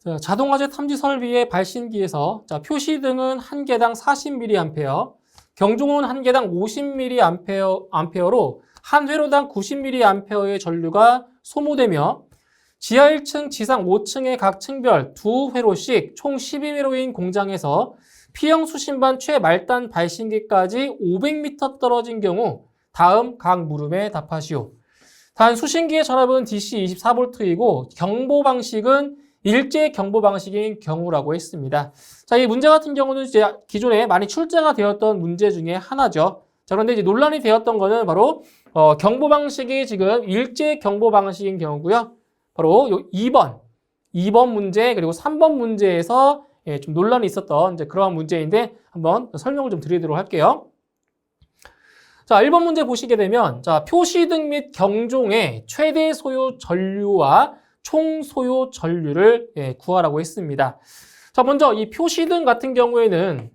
자, 자동화재 탐지 설비의 발신기에서 자, 표시등은 한 개당 40mA, 경종은 한 개당 50mA로 한 회로당 90mA의 전류가 소모되며 지하 1층, 지상 5층의 각 층별 두 회로씩 총 12회로인 공장에서 P형 수신반 최말단 발신기까지 500m 떨어진 경우 다음 각 물음에 답하시오. 단 수신기의 전압은 DC 24V이고 경보 방식은 일제 경보 방식인 경우라고 했습니다. 자, 이 문제 같은 경우는 이제 기존에 많이 출제가 되었던 문제 중에 하나죠. 자, 그런데 이제 논란이 되었던 거는 바로 경보 방식이 지금 일제 경보 방식인 경우고요. 바로 요 2번 문제 그리고 3번 문제에서 좀 논란이 있었던 이제 그러한 문제인데 한번 설명을 좀 드리도록 할게요. 자, 1번 문제 보시게 되면 자, 표시등 및 경종의 최대 소요 전류와 총 소요 전류를 구하라고 했습니다. 자, 먼저 이 표시등 같은 경우에는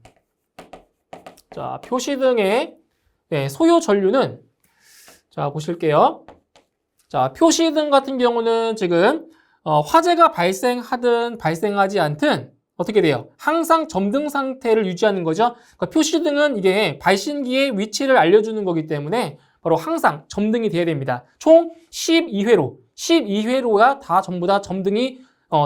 자, 표시등의 소요 전류는 자, 보실게요. 자, 표시등 같은 경우는 지금 화재가 발생하든 발생하지 않든 어떻게 돼요? 항상 점등 상태를 유지하는 거죠. 그러니까 표시등은 이게 발신기의 위치를 알려주는 거기 때문에 바로 항상 점등이 돼야 됩니다. 총 12회로가 다 전부 다 점등이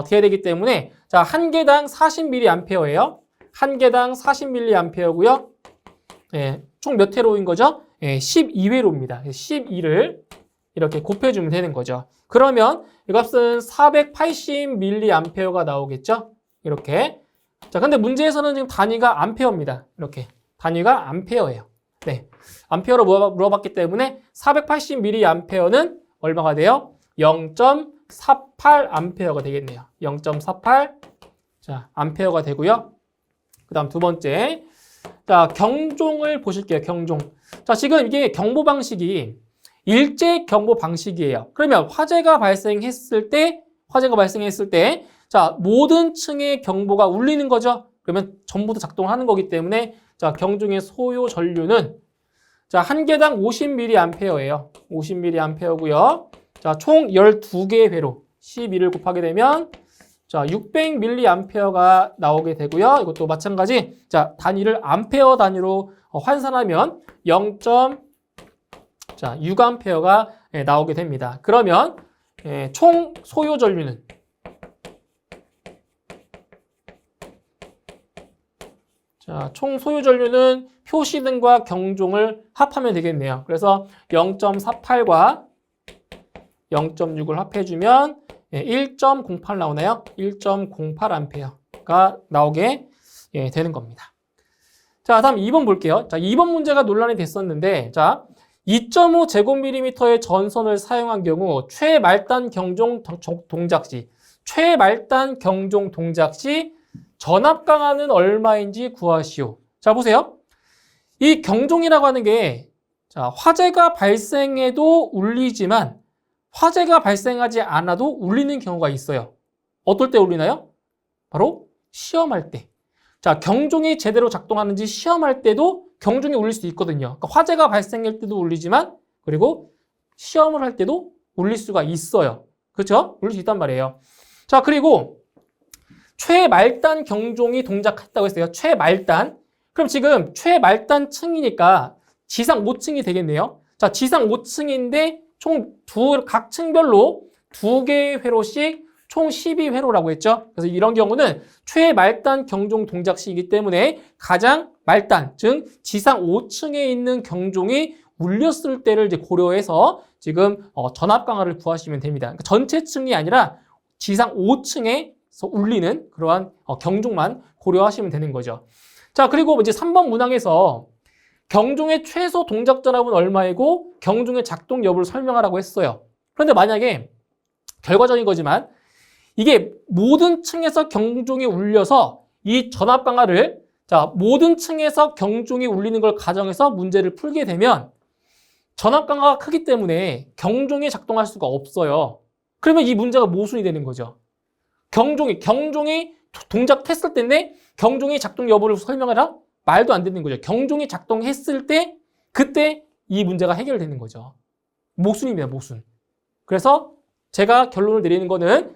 돼야 되기 때문에 자, 한 개당 40mA예요. 한 개당 40mA고요. 총 몇 회로인 거죠? 12회로입니다. 12를 이렇게 곱해주면 되는 거죠. 그러면 이 값은 480mA가 나오겠죠? 이렇게. 자, 근데 문제에서는 지금 단위가 암페어입니다. 이렇게. 단위가 암페어예요. 네. 암페어로 물어봤기 때문에 480mA는 얼마가 돼요? 0.48A 되겠네요. 0.48 자, 암페어가 되고요. 그 다음 두 번째. 자, 경종을 보실게요. 경종. 자, 지금 이게 경보 방식이 일제 경보 방식이에요. 그러면 화재가 발생했을 때 자, 모든 층의 경보가 울리는 거죠. 그러면 전부 다 작동하는 거기 때문에 자, 경종의 소요 전류는 자, 한 개당 50mA예요. 50mA고요. 자, 총 12개의 회로 12를 곱하게 되면 자, 600mA가 나오게 되고요. 이것도 마찬가지. 자, 단위를 암페어 단위로 환산하면 0.6A가 나오게 됩니다. 그러면 총 소요 전류는 자, 총 소요 전류는 표시등과 경종을 합하면 되겠네요. 그래서 0.48과 0.6을 합해주면 1.08 나오나요? 1.08A가 나오게 되는 겁니다. 자, 다음 2번 볼게요. 자, 2번 문제가 논란이 됐었는데, 자, 2.5제곱밀리미터의 전선을 사용한 경우 최말단 경종 동작 시 전압 강하는 얼마인지 구하시오. 자, 보세요. 이 경종이라고 하는 게 자, 화재가 발생해도 울리지만 화재가 발생하지 않아도 울리는 경우가 있어요. 어떨 때 울리나요? 바로 시험할 때. 자, 경종이 제대로 작동하는지 시험할 때도 경종이 울릴 수 있거든요. 그러니까 화재가 발생할 때도 울리지만 그리고 시험을 할 때도 울릴 수가 있어요. 그렇죠? 울릴 수 있단 말이에요. 자, 그리고 최말단 경종이 동작했다고 했어요. 최말단. 그럼 지금 최말단 층이니까 지상 5층이 되겠네요. 자, 지상 5층인데 총 각 층별로 2개의 회로씩 총 12회로라고 했죠. 그래서 이런 경우는 최말단 경종 동작 시이기 때문에 가장 말단, 즉 지상 5층에 있는 경종이 울렸을 때를 이제 고려해서 지금 전압 강하를 구하시면 됩니다. 그러니까 전체 층이 아니라 지상 5층에서 울리는 그러한 경종만 고려하시면 되는 거죠. 자, 그리고 이제 3번 문항에서 경종의 최소 동작 전압은 얼마이고 경종의 작동 여부를 설명하라고 했어요. 그런데 만약에 결과적인 거지만 이게 모든 층에서 경종이 울려서 이 전압 강하를 자, 모든 층에서 경종이 울리는 걸 가정해서 문제를 풀게 되면 전압 강하가 크기 때문에 경종이 작동할 수가 없어요. 그러면 이 문제가 모순이 되는 거죠. 경종이 동작했을 때인데 경종이 작동 여부를 설명해라? 말도 안 되는 거죠. 경종이 작동했을 때 그때 이 문제가 해결되는 거죠. 모순입니다. 모순. 그래서 제가 결론을 내리는 거는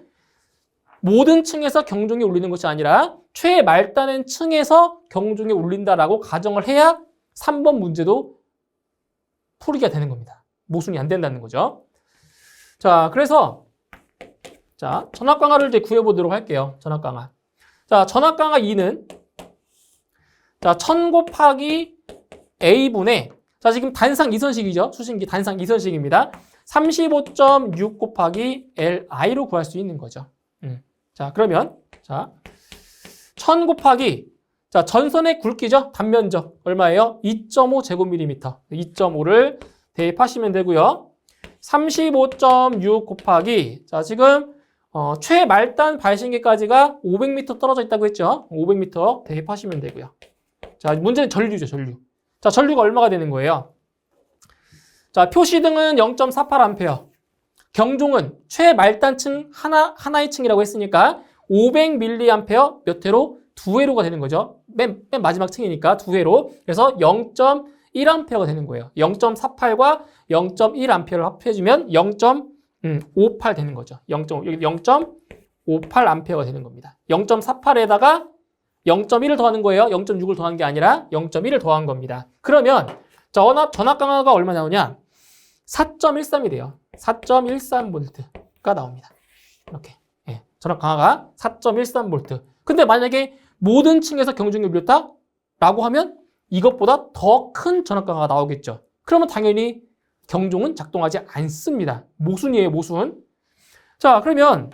모든 층에서 경종이 울리는 것이 아니라 최말단의 층에서 경종이 울린다라고 가정을 해야 3번 문제도 풀이가 되는 겁니다. 모순이 안 된다는 거죠. 자, 그래서 자, 전압강화를 이제 구해보도록 할게요. 전압강화. 자, 전압강화 2는 자, 1000 곱하기 A분의 자, 지금 단상 이선식이죠. 수신기 단상 이선식입니다. 35.6 곱하기 LI로 구할 수 있는 거죠. 자, 그러면 자, 1000 곱하기 자, 전선의 굵기죠. 단면적 얼마예요? 2.5 제곱밀리미터. 2.5를 대입하시면 되고요. 35.6 곱하기 자, 지금 최말단 발신기까지가 500m 떨어져 있다고 했죠. 500m 대입하시면 되고요. 자, 문제는 전류죠, 전류. 자, 전류가 얼마가 되는 거예요? 자, 표시등은 0.48A. 경종은 최말단층 하나의 층이라고 했으니까 500mA 몇 회로? 2회로가 되는 거죠. 맨 마지막 층이니까 2회로. 그래서 0.1A가 되는 거예요. 0.48과 0.1A를 합해주면 0.58 되는 거죠. 0.58A가 되는 겁니다. 0.48에다가 0.1을 더하는 거예요. 0.6을 더한 게 아니라 0.1을 더한 겁니다. 그러면 전압 강화가 얼마 나오냐? 4.13이 돼요. 4.13V가 나옵니다. 이렇게. 예, 전압 강화가 4.13V. 근데 만약에 모든 층에서 경종이 울렸다? 라고 하면 이것보다 더 큰 전압 강화가 나오겠죠. 그러면 당연히 경종은 작동하지 않습니다. 모순이에요, 모순. 자, 그러면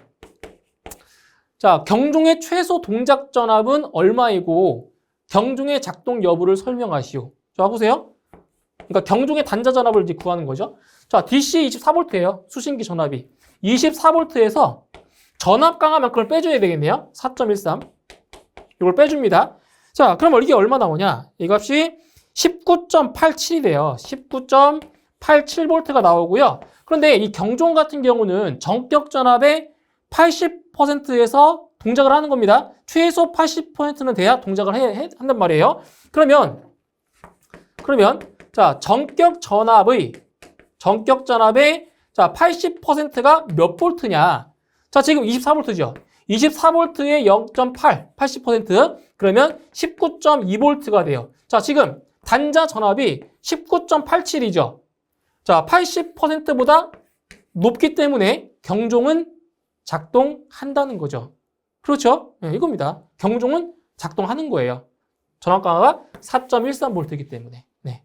자, 경종의 최소 동작 전압은 얼마이고 경종의 작동 여부를 설명하시오. 자, 보세요. 그러니까 경종의 단자 전압을 이제 구하는 거죠. 자, DC 24V예요. 수신기 전압이. 24V에서 전압 강화만큼을 빼줘야 되겠네요. 4.13. 이걸 빼줍니다. 자, 그럼 이게 얼마 나오냐? 이 값이 19.87이 돼요. 19.87V가 나오고요. 그런데 이 경종 같은 경우는 전격 전압의 80%에서 동작을 하는 겁니다. 최소 80%는 돼야 동작을 한단 말이에요. 그러면 자, 전격 전압의 자, 80%가 몇 볼트냐? 자, 지금 24V죠. 24V에 0.8, 80%. 그러면 19.2V가 돼요. 자, 지금 단자 전압이 19.87이죠. 자, 80%보다 높기 때문에 경종은 작동한다는 거죠. 그렇죠? 네, 이겁니다. 경종은 작동하는 거예요. 전압 강화가 4.13V이기 때문에. 네.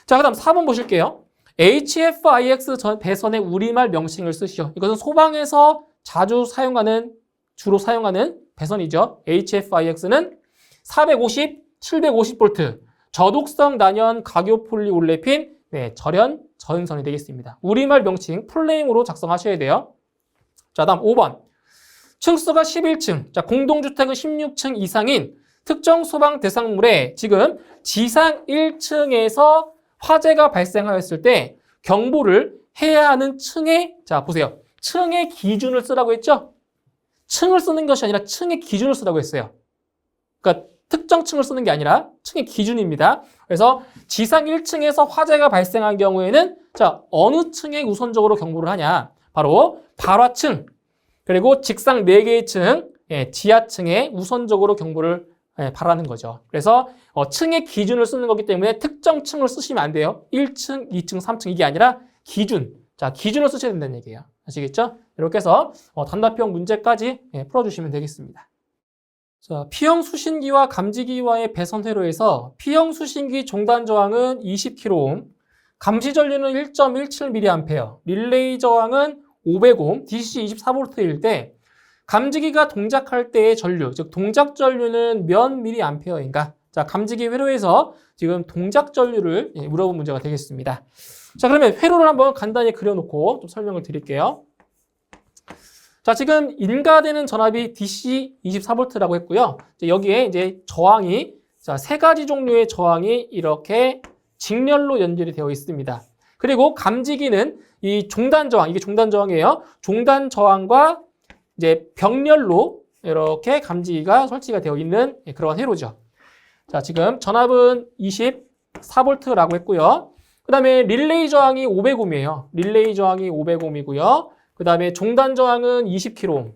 자, 그 다음 4번 보실게요. HFIX 배선의 우리말 명칭을 쓰시오. 이것은 소방에서 주로 사용하는 배선이죠. HFIX는 450, 750V, 저독성 난연 각요폴리 올레핀, 네, 절연 전선이 되겠습니다. 우리말 명칭 풀네임으로 작성하셔야 돼요. 자, 다음 5번. 층수가 11층, 자, 공동주택은 16층 이상인 특정 소방 대상물에 지금 지상 1층에서 화재가 발생하였을 때 경보를 해야 하는 층의, 자, 보세요. 층의 기준을 쓰라고 했죠? 층을 쓰는 것이 아니라 층의 기준을 쓰라고 했어요. 그러니까 특정 층을 쓰는 게 아니라 층의 기준입니다. 그래서 지상 1층에서 화재가 발생한 경우에는 자, 어느 층에 우선적으로 경보를 하냐? 바로 발화층, 그리고 직상 4개의 층, 지하층에 우선적으로 경보를 바라는 거죠. 그래서 층의 기준을 쓰는 거기 때문에 특정 층을 쓰시면 안 돼요. 1층, 2층, 3층 이게 아니라 기준. 자, 기준을 쓰셔야 된다는 얘기예요. 아시겠죠? 이렇게 해서 단답형 문제까지 풀어주시면 되겠습니다. 자, P형 수신기와 감지기와의 배선 회로에서 P형 수신기 종단 저항은 20kΩ, 감지 전류는 1.17mA, 릴레이 저항은 500옴, DC 24V일 때 감지기가 동작할 때의 전류, 즉 동작 전류는 몇 mA인가? 자, 감지기 회로에서 지금 동작 전류를 물어본 문제가 되겠습니다. 자, 그러면 회로를 한번 간단히 그려놓고 좀 설명을 드릴게요. 자, 지금 인가되는 전압이 DC 24V라고 했고요. 여기에 이제 저항이, 자, 3가지 종류의 저항이 이렇게 직렬로 연결이 되어 있습니다. 그리고 감지기는 이 종단 저항, 이게 종단 저항이에요. 종단 저항과 이제 병렬로 이렇게 감지기가 설치가 되어 있는 그런 회로죠. 자, 지금 전압은 24V라고 했고요. 그 다음에 릴레이 저항이 500옴이에요. 릴레이 저항이 500옴이고요. 그 다음에 종단 저항은 20kΩ.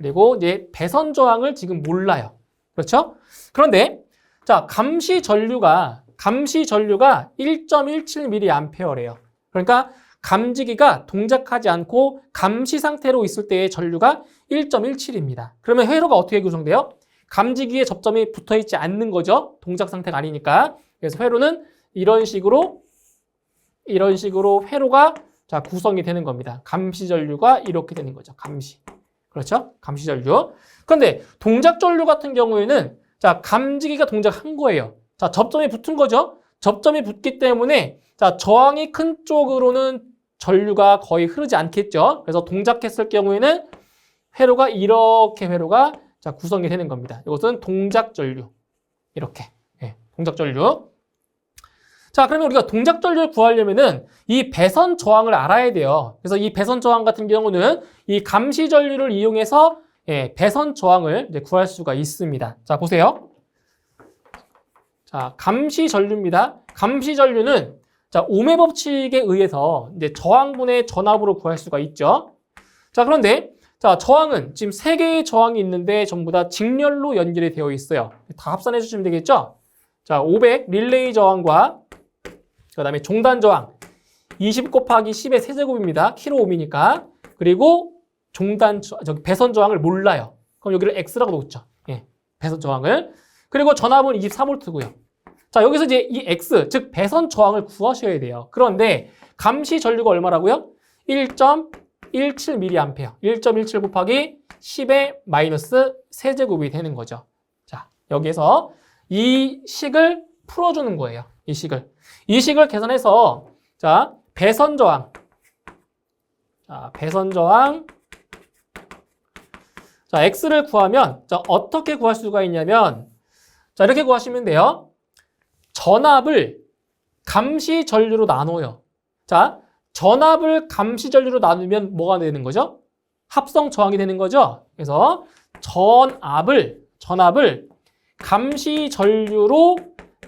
그리고 이제 배선 저항을 지금 몰라요. 그렇죠? 그런데 자, 감시 전류가 1.17mA래요. 그러니까 감지기가 동작하지 않고 감시 상태로 있을 때의 전류가 1.17입니다. 그러면 회로가 어떻게 구성돼요? 감지기에 접점이 붙어 있지 않는 거죠. 동작 상태가 아니니까. 그래서 회로는 이런 식으로 회로가 자, 구성이 되는 겁니다. 감시 전류가 이렇게 되는 거죠. 감시. 그렇죠? 감시 전류. 그런데 동작 전류 같은 경우에는 자, 감지기가 동작한 거예요. 자, 접점이 붙은 거죠. 접점이 붙기 때문에 자, 저항이 큰 쪽으로는 전류가 거의 흐르지 않겠죠. 그래서 동작했을 경우에는 회로가 이렇게 자, 구성이 되는 겁니다. 이것은 동작 전류. 이렇게. 네, 동작 전류. 자, 그러면 우리가 동작 전류를 구하려면은 이 배선 저항을 알아야 돼요. 그래서 이 배선 저항 같은 경우는 이 감시 전류를 이용해서 배선 저항을 이제 구할 수가 있습니다. 자, 보세요. 자, 감시 전류입니다. 감시 전류는 자, ohm의 법칙에 의해서 이제 저항분의 전압으로 구할 수가 있죠. 자, 그런데 자, 저항은 지금 3개의 저항이 있는데 전부 다 직렬로 연결이 되어 있어요. 다 합산해 주시면 되겠죠? 자, 500 릴레이 저항과 그다음에 종단 저항 20 곱하기 10의 세제곱입니다. 킬로옴이니까. 그리고 배선 저항을 몰라요. 그럼 여기를 X라고 놓죠. 예, 배선 저항을. 그리고 전압은 24V고요. 자, 여기서 이제 이 X, 즉 배선 저항을 구하셔야 돼요. 그런데 감시 전류가 얼마라고요? 1.17mA. 1.17 곱하기 10의 마이너스 세제곱이 되는 거죠. 자, 여기에서 이 식을 풀어주는 거예요. 이 식을 계산해서 자, 배선 저항. 자, 배선 저항. 자, X를 구하면 자, 어떻게 구할 수가 있냐면 자, 이렇게 구하시면 돼요. 전압을 감시 전류로 나눠요. 자, 전압을 감시 전류로 나누면 뭐가 되는 거죠? 합성 저항이 되는 거죠. 그래서 전압을 감시 전류로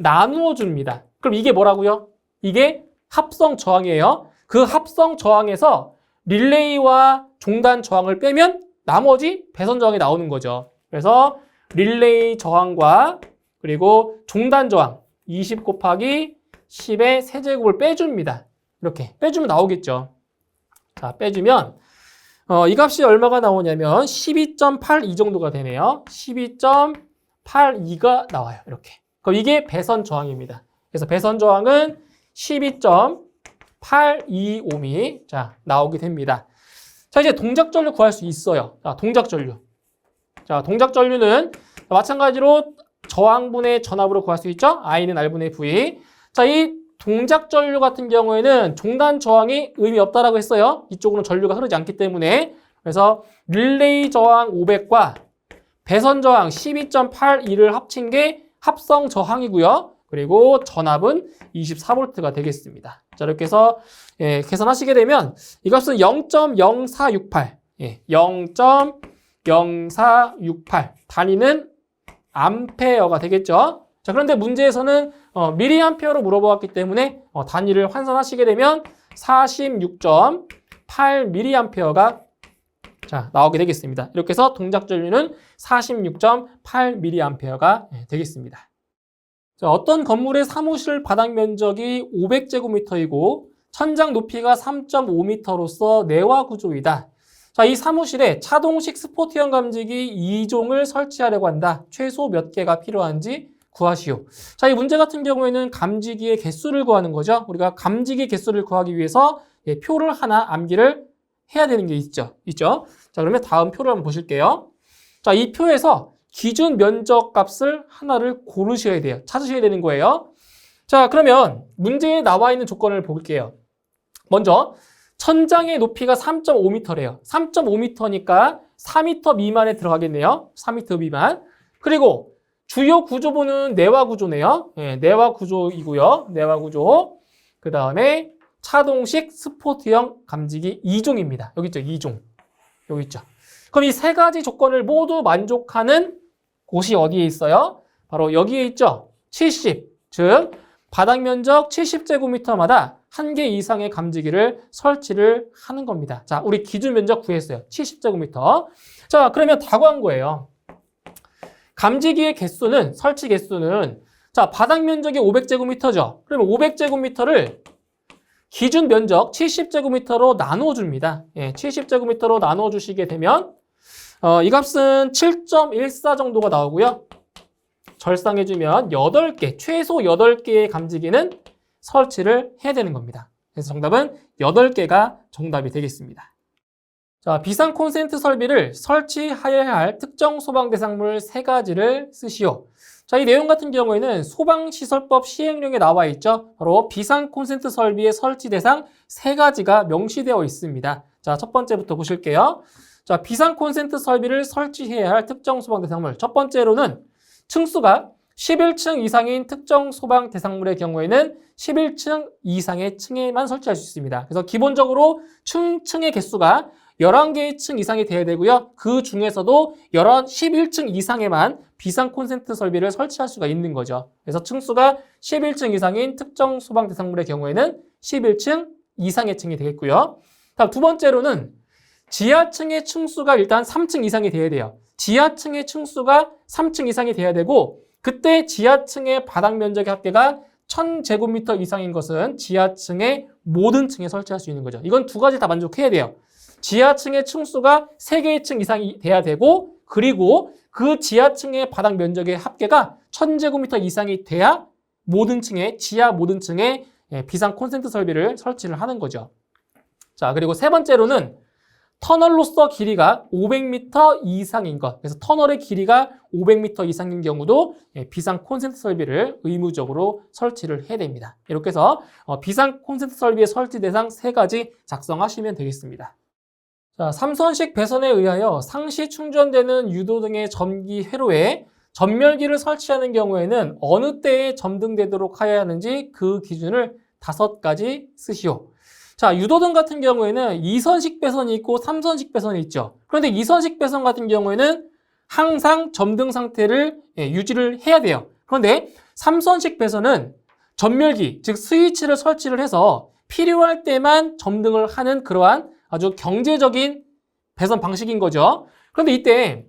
나누어 줍니다. 그럼 이게 뭐라고요? 이게 합성 저항이에요. 그 합성 저항에서 릴레이와 종단 저항을 빼면 나머지 배선 저항이 나오는 거죠. 그래서 릴레이 저항과 그리고 종단 저항 20 곱하기 10의 세제곱을 빼줍니다. 이렇게 빼주면 나오겠죠. 자, 빼주면 이 값이 얼마가 나오냐면 12.82 정도가 되네요. 12.82가 나와요. 이렇게. 그럼 이게 배선 저항입니다. 그래서 배선 저항은 12.82ohm이 자, 나오게 됩니다. 자, 이제 동작 전류 구할 수 있어요. 자, 동작 전류. 자, 동작 전류는 마찬가지로 저항분의 전압으로 구할 수 있죠. I는 R분의 V. 자, 이 동작 전류 같은 경우에는 종단 저항이 의미 없다라고 했어요. 이쪽으로는 전류가 흐르지 않기 때문에. 그래서 릴레이 저항 500과 배선 저항 12.82를 합친 게 합성 저항이고요. 그리고 전압은 24V가 되겠습니다. 자, 이렇게 해서 계산하시게 되면 이 값은 0.0468. 0.0468. 단위는 암페어가 되겠죠. 자, 그런데 문제에서는 미리암페어로 물어보았기 때문에 단위를 환산하시게 되면 46.8mA가 자, 나오게 되겠습니다. 이렇게 해서 동작 전류는 46.8mA가 되겠습니다. 자, 어떤 건물의 사무실 바닥 면적이 500제곱미터이고 천장 높이가 3.5m로서 내화 구조이다. 자, 이 사무실에 차동식 스포트형 감지기 2종을 설치하려고 한다. 최소 몇 개가 필요한지 구하시오. 자, 이 문제 같은 경우에는 감지기의 개수를 구하는 거죠. 우리가 감지기 개수를 구하기 위해서 표를 하나 암기를 해야 되는 게 있죠. 자, 그러면 다음 표를 한번 보실게요. 자, 이 표에서 기준 면적 값을 하나를 고르셔야 돼요. 찾으셔야 되는 거예요. 자, 그러면 문제에 나와 있는 조건을 볼게요. 먼저 천장의 높이가 3.5m래요. 3.5m니까 4m 미만에 들어가겠네요. 4m 미만. 그리고 주요 구조부는 내화 구조네요. 내화 구조이고요. 내화 구조. 그 다음에 차동식 스포트형 감지기 2종입니다. 여기 있죠. 2종. 여기 있죠. 그럼 이 세 가지 조건을 모두 만족하는 곳이 어디에 있어요? 바로 여기에 있죠. 70. 즉 바닥 면적 70제곱미터마다 1개 이상의 감지기를 설치를 하는 겁니다. 자, 우리 기준 면적 구했어요. 70제곱미터. 자, 그러면 다 구한 거예요. 감지기의 개수는, 설치 개수는, 자, 바닥 면적이 500제곱미터죠. 그러면 500제곱미터를 기준 면적 70제곱미터로 나누어줍니다. 예, 70제곱미터로 나누어주시게 되면, 이 값은 7.14 정도가 나오고요. 절상해주면 8개, 최소 8개의 감지기는 설치를 해야 되는 겁니다. 그래서 정답은 8개가 정답이 되겠습니다. 자, 비상 콘센트 설비를 설치하여야 할 특정 소방 대상물 3가지를 쓰시오. 자, 이 내용 같은 경우에는 소방시설법 시행령에 나와 있죠. 바로 비상 콘센트 설비의 설치 대상 3가지가 명시되어 있습니다. 자, 첫 번째부터 보실게요. 자, 비상 콘센트 설비를 설치해야 할 특정 소방 대상물. 첫 번째로는 층수가 11층 이상인 특정 소방 대상물의 경우에는 11층 이상의 층에만 설치할 수 있습니다. 그래서 기본적으로 층의 개수가 11개의 층 이상이 돼야 되고요. 그 중에서도 11층 이상에만 비상 콘센트 설비를 설치할 수가 있는 거죠. 그래서 층수가 11층 이상인 특정 소방 대상물의 경우에는 11층 이상의 층이 되겠고요. 다음 두 번째로는 지하층의 층수가 일단 3층 이상이 돼야 돼요. 지하층의 층수가 3층 이상이 돼야 되고, 그때 지하층의 바닥 면적의 합계가 1000제곱미터 이상인 것은 지하층의 모든 층에 설치할 수 있는 거죠. 이건 두 가지 다 만족해야 돼요. 지하층의 층수가 3개의 층 이상이 돼야 되고, 그리고 그 지하층의 바닥 면적의 합계가 1000제곱미터 이상이 돼야 모든 층에, 지하 모든 층에 비상 콘센트 설비를 설치를 하는 거죠. 자, 그리고 세 번째로는 터널로서 길이가 500m 이상인 것. 그래서 터널의 길이가 500m 이상인 경우도 비상 콘센트 설비를 의무적으로 설치를 해야 됩니다. 이렇게 해서 비상 콘센트 설비의 설치 대상 3가지 작성하시면 되겠습니다. 자, 삼선식 배선에 의하여 상시 충전되는 유도 등의 전기 회로에 전멸기를 설치하는 경우에는 어느 때에 점등되도록 하여야 하는지 그 기준을 5가지 쓰시오. 자, 유도등 같은 경우에는 2선식 배선이 있고 3선식 배선이 있죠. 그런데 2선식 배선 같은 경우에는 항상 점등 상태를 유지를 해야 돼요. 그런데 3선식 배선은 전멸기, 즉 스위치를 설치를 해서 필요할 때만 점등을 하는 그러한 아주 경제적인 배선 방식인 거죠. 그런데 이때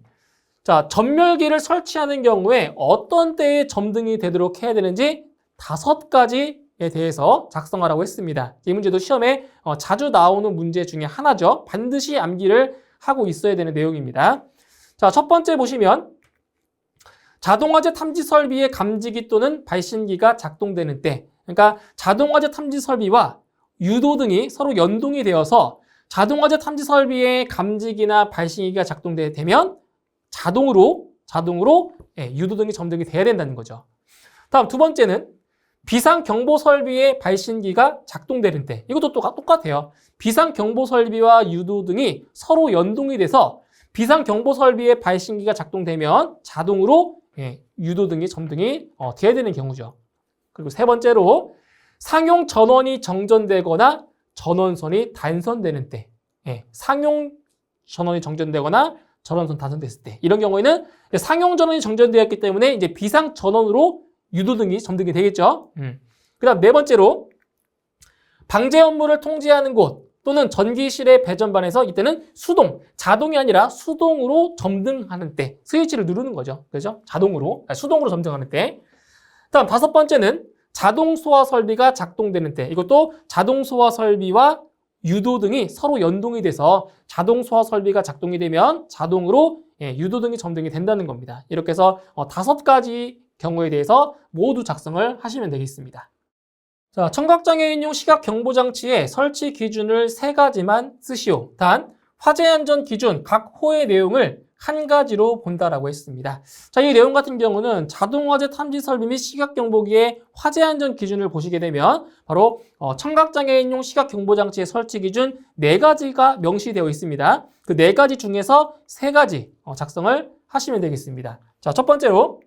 자, 전멸기를 설치하는 경우에 어떤 때에 점등이 되도록 해야 되는지 5가지에 대해서 작성하라고 했습니다. 이 문제도 시험에 자주 나오는 문제 중에 하나죠. 반드시 암기를 하고 있어야 되는 내용입니다. 자, 첫 번째 보시면 자동화재 탐지 설비의 감지기 또는 발신기가 작동되는 때, 그러니까 자동화재 탐지 설비와 유도등이 서로 연동이 되어서 자동화재 탐지 설비의 감지기나 발신기가 작동되면 자동으로 유도등이 점등이 돼야 된다는 거죠. 다음 두 번째는 비상경보 설비의 발신기가 작동되는 때, 이것도 똑같아요. 비상경보 설비와 유도등이 서로 연동이 돼서 비상경보 설비의 발신기가 작동되면 자동으로 유도등이 점등이 돼야 되는 경우죠. 그리고 세 번째로 상용 전원이 정전되거나 전원선이 단선되는 때, 상용 전원이 정전되거나 전원선 단선됐을 때, 이런 경우에는 상용 전원이 정전되었기 때문에 이제 비상 전원으로 유도등이 점등이 되겠죠. 그다음 네 번째로 방제 업무를 통제하는 곳 또는 전기실의 배전반에서 이때는 자동이 아니라 수동으로 점등하는 때 스위치를 누르는 거죠. 그렇죠? 수동으로 점등하는 때. 다음 다섯 번째는 자동 소화 설비가 작동되는 때, 이것도 자동 소화 설비와 유도등이 서로 연동이 돼서 자동 소화 설비가 작동이 되면 자동으로 유도등이 점등이 된다는 겁니다. 이렇게 해서 5가지 경우에 대해서 모두 작성을 하시면 되겠습니다. 자, 청각장애인용 시각경보장치의 설치 기준을 3가지만 쓰시오. 단, 화재안전 기준 각 호의 내용을 한 가지로 본다라고 했습니다. 자, 이 내용 같은 경우는 자동화재 탐지 설비 및 시각경보기의 화재안전 기준을 보시게 되면 바로 청각장애인용 시각경보장치의 설치 기준 4가지가 명시되어 있습니다. 그 4가지 중에서 3가지 작성을 하시면 되겠습니다. 자, 첫 번째로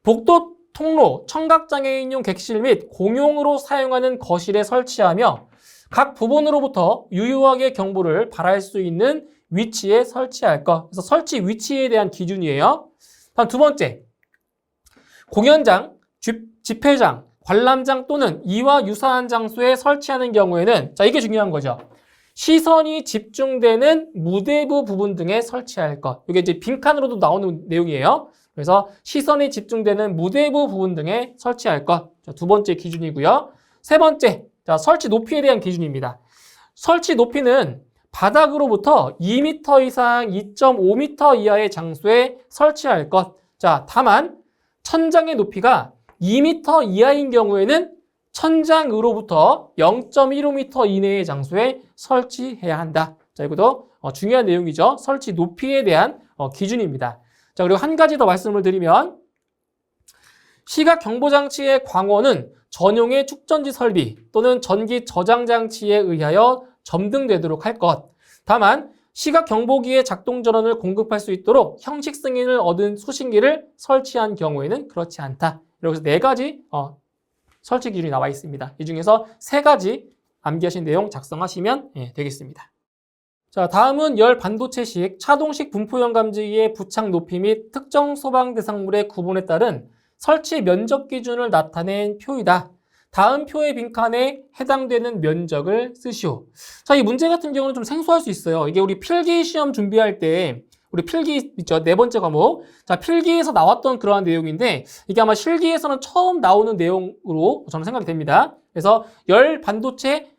복도, 통로, 청각장애인용 객실 및 공용으로 사용하는 거실에 설치하며 각 부분으로부터 유효하게 경보를 발할 수 있는 위치에 설치할 것. 그래서 설치 위치에 대한 기준이에요. 다음 두 번째, 공연장, 집회장, 관람장 또는 이와 유사한 장소에 설치하는 경우에는 자, 이게 중요한 거죠. 시선이 집중되는 무대부 부분 등에 설치할 것. 이게 이제 빈칸으로도 나오는 내용이에요. 그래서 시선이 집중되는 무대부 부분 등에 설치할 것. 자, 두 번째 기준이고요. 세 번째, 자, 설치 높이에 대한 기준입니다. 설치 높이는 바닥으로부터 2m 이상 2.5m 이하의 장소에 설치할 것. 자, 다만 천장의 높이가 2m 이하인 경우에는 천장으로부터 0.15m 이내의 장소에 설치해야 한다. 자, 이것도 중요한 내용이죠. 설치 높이에 대한 기준입니다. 자, 그리고 한 가지 더 말씀을 드리면 시각 경보 장치의 광원은 전용의 축전지 설비 또는 전기 저장 장치에 의하여 점등되도록 할 것. 다만 시각 경보기의 작동 전원을 공급할 수 있도록 형식 승인을 얻은 수신기를 설치한 경우에는 그렇지 않다. 이렇게 해서 네 가지 설치 기준이 나와 있습니다. 이 중에서 세 가지 암기하신 내용 작성하시면 되겠습니다. 자, 다음은 열 반도체식 차동식 분포형 감지기의 부착 높이 및 특정 소방 대상물의 구분에 따른 설치 면적 기준을 나타낸 표이다. 다음 표의 빈칸에 해당되는 면적을 쓰시오. 자, 이 문제 같은 경우는 좀 생소할 수 있어요. 이게 우리 필기 시험 준비할 때 우리 필기 있죠? 네 번째 과목. 자, 필기에서 나왔던 그러한 내용인데 이게 아마 실기에서는 처음 나오는 내용으로 저는 생각이 됩니다. 그래서 열 반도체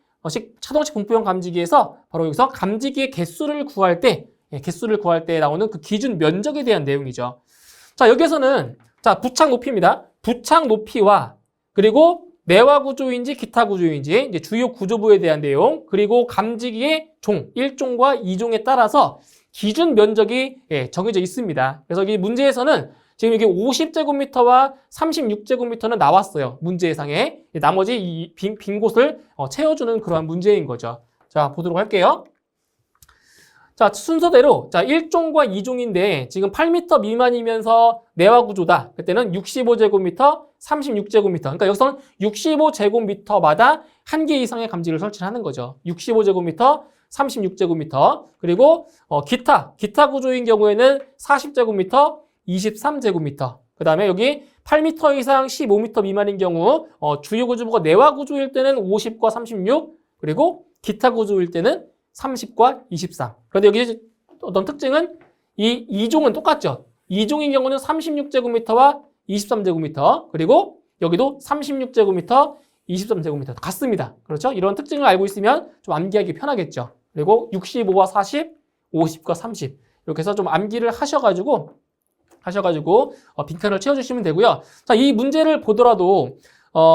차동식 분포형 감지기에서 바로 여기서 감지기의 개수를 구할 때 나오는 그 기준 면적에 대한 내용이죠. 자, 여기에서는 자, 부착 높이입니다. 부착 높이와 그리고 내화 구조인지 기타 구조인지 이제 주요 구조부에 대한 내용, 그리고 감지기의 종, 1종과 2종에 따라서 기준 면적이 정해져 있습니다. 그래서 이 문제에서는 지금 이게 50제곱미터와 36제곱미터는 나왔어요. 문제 예상에. 나머지 이 빈 곳을 채워주는 그러한 문제인 거죠. 자, 보도록 할게요. 자, 순서대로 자 1종과 2종인데 지금 8m 미만이면서 내화 구조다. 그때는 65제곱미터, 36제곱미터. 그러니까 여기서는 65제곱미터마다 한 개 이상의 감지기를 설치를 하는 거죠. 65제곱미터, 36제곱미터. 그리고 기타 구조인 경우에는 40제곱미터, 23제곱미터. 그 다음에 여기 8m 이상 15m 미만인 경우 주요 구조부가 내화 구조일 때는 50과 36, 그리고 기타 구조일 때는 30과 23. 그런데 여기 어떤 특징은 이 2종은 똑같죠. 2종인 경우는 36제곱미터와 23제곱미터, 그리고 여기도 36제곱미터, 23제곱미터 같습니다. 그렇죠? 이런 특징을 알고 있으면 좀 암기하기 편하겠죠. 그리고 65와 40, 50과 30 이렇게 해서 좀 암기를 하셔가지고 빈칸을 채워주시면 되고요. 자, 이 문제를 보더라도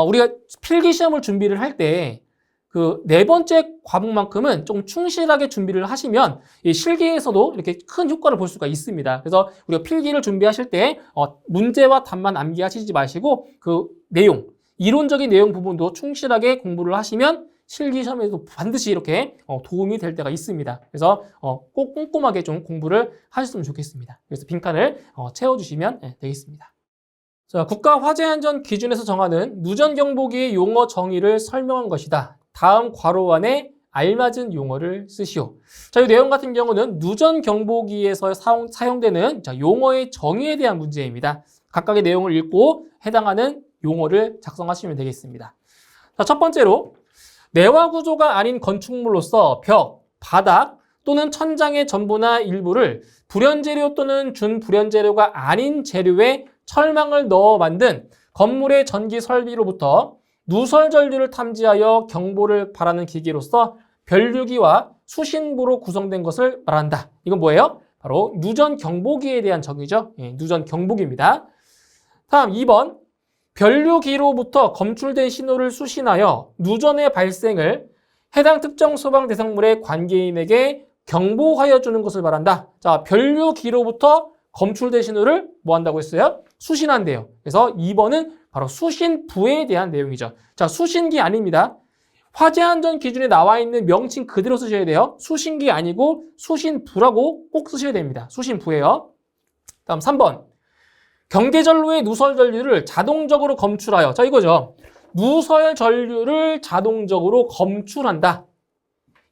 우리가 필기 시험을 준비를 할 때 그 네 번째 과목만큼은 좀 충실하게 준비를 하시면 이 실기에서도 이렇게 큰 효과를 볼 수가 있습니다. 그래서 우리가 필기를 준비하실 때 문제와 답만 암기하시지 마시고 그 내용, 이론적인 내용 부분도 충실하게 공부를 하시면 실기 시험에도 반드시 이렇게 도움이 될 때가 있습니다. 그래서 꼭 꼼꼼하게 좀 공부를 하셨으면 좋겠습니다. 그래서 빈칸을 채워주시면 되겠습니다. 자, 국가화재안전기준에서 정하는 누전경보기의 용어 정의를 설명한 것이다. 다음 괄호 안에 알맞은 용어를 쓰시오. 자, 이 내용 같은 경우는 누전경보기에서 사용되는 용어의 정의에 대한 문제입니다. 각각의 내용을 읽고 해당하는 용어를 작성하시면 되겠습니다. 자, 첫 번째로 내화 구조가 아닌 건축물로서 벽, 바닥 또는 천장의 전부나 일부를 불연재료 또는 준불연재료가 아닌 재료에 철망을 넣어 만든 건물의 전기 설비로부터 누설 전류를 탐지하여 경보를 발하는 기기로서 변류기와 수신부로 구성된 것을 말한다. 이건 뭐예요? 바로 누전 경보기에 대한 정의죠. 누전 경보기입니다. 다음 2번. 변류기로부터 검출된 신호를 수신하여 누전의 발생을 해당 특정 소방 대상물의 관계인에게 경보하여 주는 것을 말한다. 자, 변류기로부터 검출된 신호를 뭐 한다고 했어요? 수신한대요. 그래서 2번은 바로 수신부에 대한 내용이죠. 자, 수신기 아닙니다. 화재안전 기준에 나와 있는 명칭 그대로 쓰셔야 돼요. 수신기 아니고 수신부라고 꼭 쓰셔야 됩니다. 수신부예요. 다음 3번. 경계전로의 누설 전류를 자동적으로 검출하여. 자, 이거죠. 누설 전류를 자동적으로 검출한다.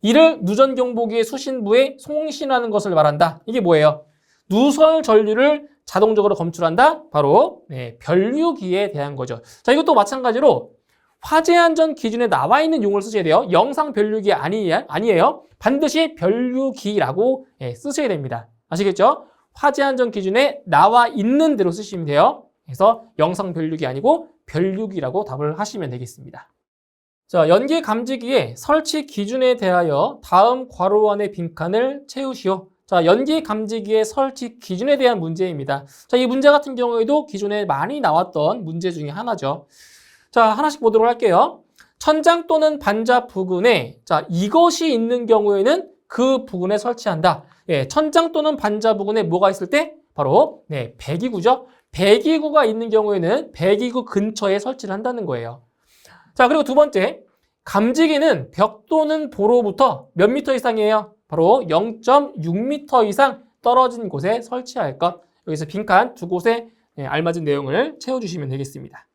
이를 누전경보기의 수신부에 송신하는 것을 말한다. 이게 뭐예요? 누설 전류를 자동적으로 검출한다? 바로 변류기에 대한 거죠. 자, 이것도 마찬가지로 화재 안전 기준에 나와 있는 용어를 쓰셔야 돼요. 영상 변류기 아니에요. 반드시 변류기라고 쓰셔야 됩니다. 아시겠죠? 화재 안전 기준에 나와 있는 대로 쓰시면 돼요. 그래서 영상 변류기 아니고 변류기라고 답을 하시면 되겠습니다. 자, 연기 감지기의 설치 기준에 대하여 다음 괄호 안의 빈칸을 채우시오. 자, 연기 감지기의 설치 기준에 대한 문제입니다. 자, 이 문제 같은 경우에도 기존에 많이 나왔던 문제 중에 하나죠. 자, 하나씩 보도록 할게요. 천장 또는 반자 부근에 자, 이것이 있는 경우에는 그 부근에 설치한다. 천장 또는 반자 부근에 뭐가 있을 때? 바로 배기구죠. 배기구가 있는 경우에는 배기구 근처에 설치를 한다는 거예요. 자, 그리고 두 번째, 감지기는 벽 또는 보로부터 몇 미터 이상이에요? 바로 0.6m 이상 떨어진 곳에 설치할 것. 여기서 빈칸 두 곳에 알맞은 내용을 채워주시면 되겠습니다.